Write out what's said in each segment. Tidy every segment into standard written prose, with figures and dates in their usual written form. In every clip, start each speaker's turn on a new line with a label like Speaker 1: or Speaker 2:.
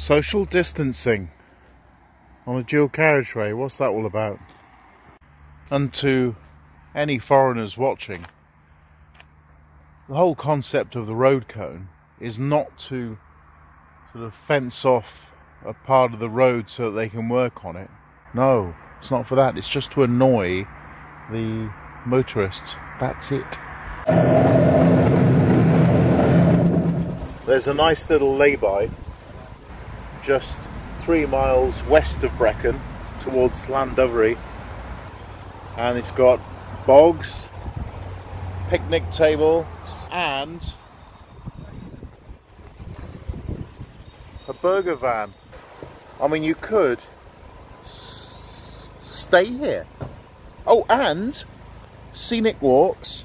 Speaker 1: Social distancing on a dual carriageway, what's that all about? And to any foreigners watching, the whole concept of the road cone is not to sort of fence off a part of the road so that they can work on it. No, it's not for that. It's just to annoy the motorists. That's it. There's a nice little lay-by just 3 miles west of Brecon towards Aberdovey, and it's got bogs, picnic tables and a burger van. I mean, you could stay here. Oh, and scenic walks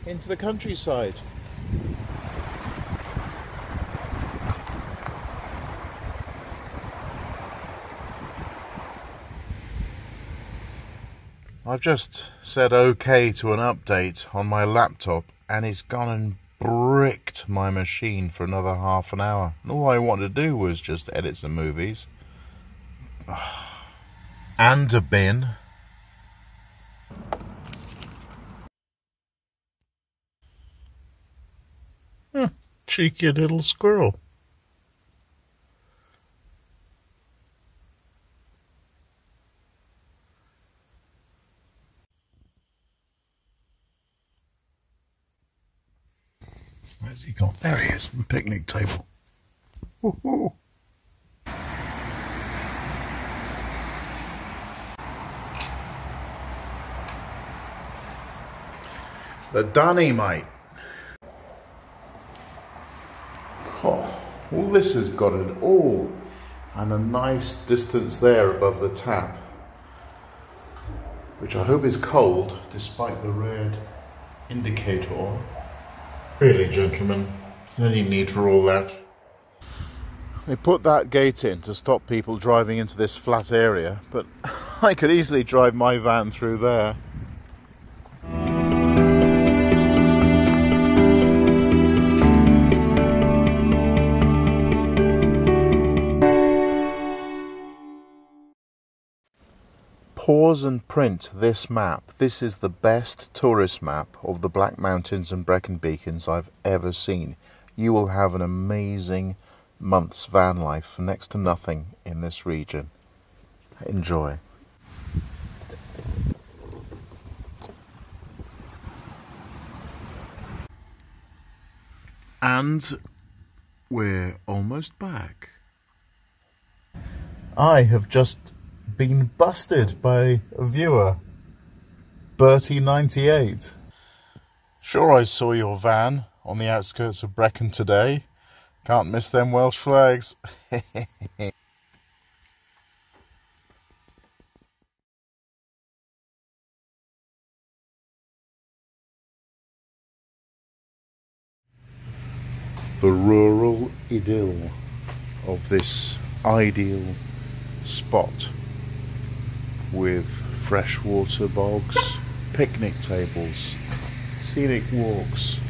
Speaker 1: into the countryside. I've just said OK to an update on my laptop and it's gone and bricked my machine for another half an hour. And all I wanted to do was just edit some movies. And a bin. Cheeky little squirrel. Where's he gone? There he is, the picnic table. Woohoo! The dunny, mate. Oh, all this has got it all, and a nice distance there above the tap, which I hope is cold despite the red indicator. Really, gentlemen, is there any need for all that? They put that gate in to stop people driving into this flat area, but I could easily drive my van through there. Pause and print this map. This is the best tourist map of the Black Mountains and Brecon Beacons I've ever seen. You will have an amazing month's van life for next to nothing in this region. Enjoy. And we're almost back. I have just been busted by a viewer, Bertie98. Sure, I saw your van on the outskirts of Brecon today. Can't miss them Welsh Flags. The rural idyll of this ideal spot, with freshwater bogs, picnic tables, scenic walks,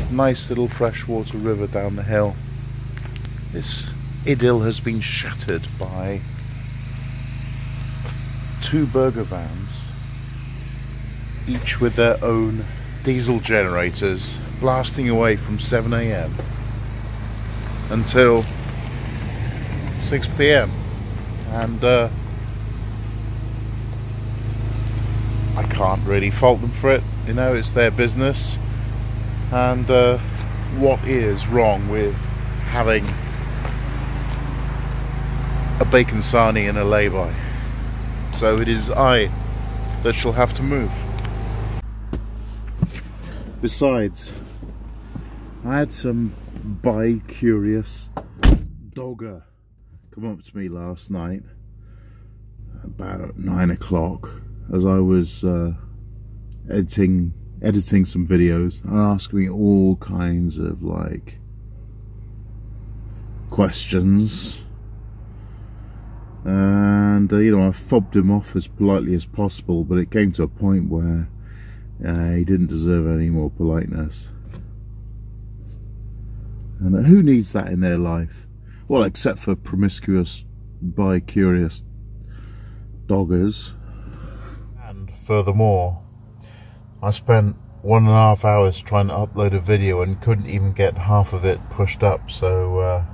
Speaker 1: nice little freshwater river down the hill. This idyll has been shattered by 2 burger vans, each with their own diesel generators, blasting away from 7 AM until 6 PM. And I can't really fault them for it, you know, it's their business. And what is wrong with having a bacon sarnie and a lay-by? So it is I that shall have to move. Besides, I had some BiCurious Dogger come up to me last night about 9 o'clock as I was editing some videos, and asking me all kinds of like questions, and you know, I fobbed him off as politely as possible, but it came to a point where he didn't deserve any more politeness. And who needs that in their life? Well, except for promiscuous BiCurious Doggers. And furthermore, I spent 1.5 hours trying to upload a video and couldn't even get half of it pushed up, so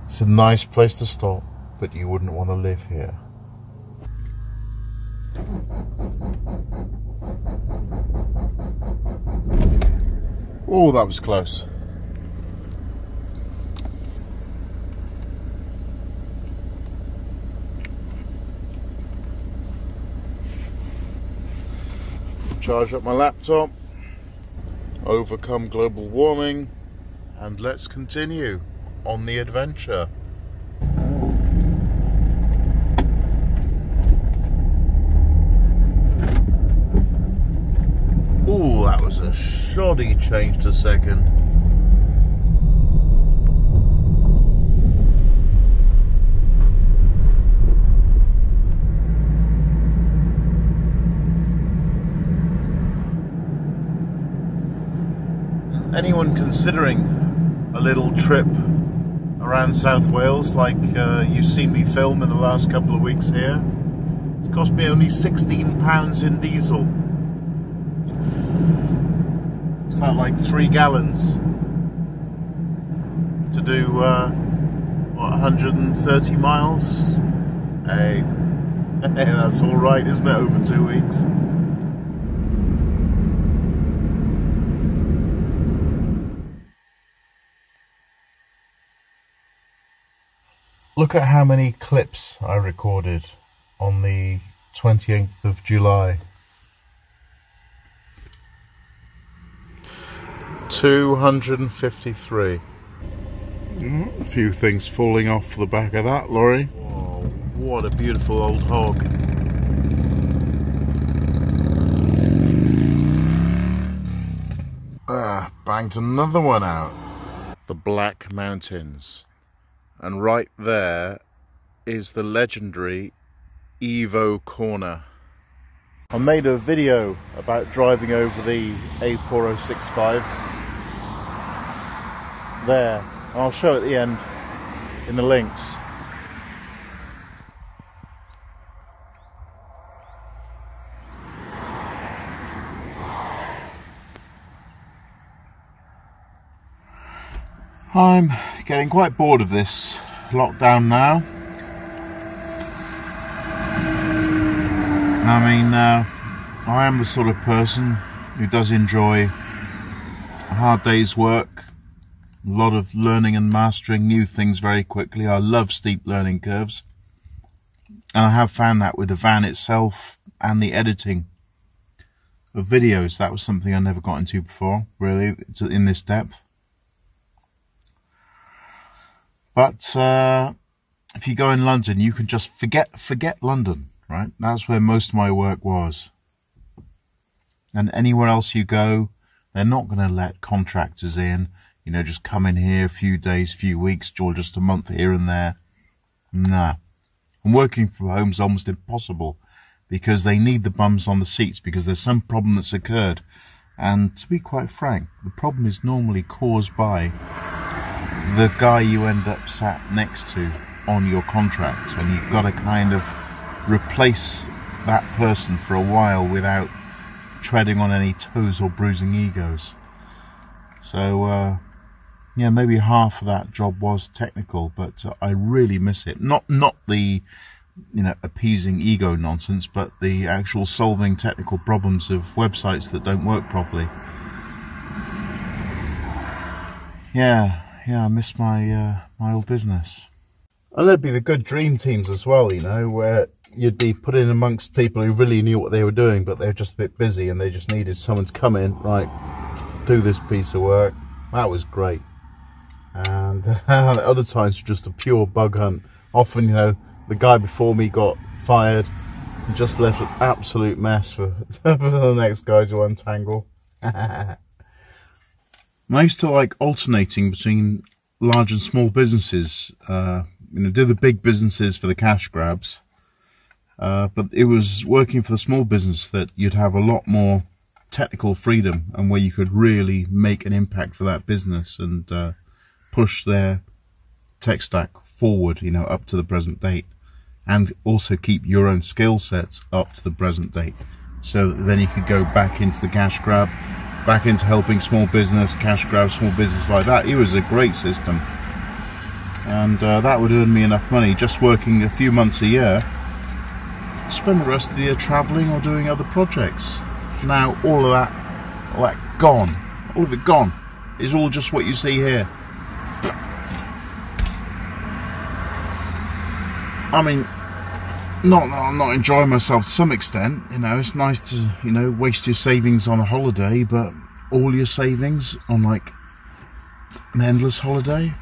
Speaker 1: it's a nice place to stop, but you wouldn't want to live here. Oh, that was close. Charge up my laptop, overcome global warming, and let's continue on the adventure. Ooh, that was a shoddy change to second. Anyone considering a little trip around South Wales like you've seen me film in the last couple of weeks here, it's cost me only £16 in diesel. It's not like 3 gallons to do what, 130 miles? Hey, that's alright, isn't it, over 2 weeks? Look at how many clips I recorded on the 28th of July. 253. A few things falling off the back of that lorry. Oh, what a beautiful old hog. Banged another one out. The Black Mountains. And right there is the legendary Evo Corner. I made a video about driving over the A4065 there, and I'll show it at the end in the links. I'm getting quite bored of this lockdown now. I mean, I am the sort of person who does enjoy a hard day's work, a lot of learning and mastering new things very quickly. I love steep learning curves, and I have found that with the van itself and the editing of videos. That was something I never got into before, really, in this depth. But if you go in London, you can just forget London, right? That's where most of my work was. And anywhere else you go, they're not going to let contractors in, you know, just come in here a few days, few weeks, or just a month here and there. Nah. And working from home is almost impossible because they need the bums on the seats because there's some problem that's occurred. And to be quite frank, the problem is normally caused by the guy you end up sat next to on your contract, and you've got to kind of replace that person for a while without treading on any toes or bruising egos. So yeah, maybe half of that job was technical, but I really miss it. Not the, you know, appeasing ego nonsense, but the actual solving technical problems of websites that don't work properly. Yeah, I miss my my old business. And there'd be the good dream teams as well, you know, where you'd be put in amongst people who really knew what they were doing, but they were just a bit busy and they just needed someone to come in, right, do this piece of work. That was great. And other times were just a pure bug hunt. Often, you know, the guy before me got fired and just left an absolute mess for the next guy to untangle. I used to like alternating between large and small businesses. You know, do the big businesses for the cash grabs, but it was working for the small business that you'd have a lot more technical freedom and where you could really make an impact for that business and push their tech stack forward, you know, up to the present date, and also keep your own skill sets up to the present date, so that then you could go back into the cash grab, back into helping small business, cash grab, small business like that. It was a great system, and that would earn me enough money just working a few months a year, spend the rest of the year travelling or doing other projects. Now all of that gone, all of it gone. It's all just what you see here. I mean, not that I'm not enjoying myself to some extent, you know, it's nice to, you know, waste your savings on a holiday, but all your savings on like an endless holiday,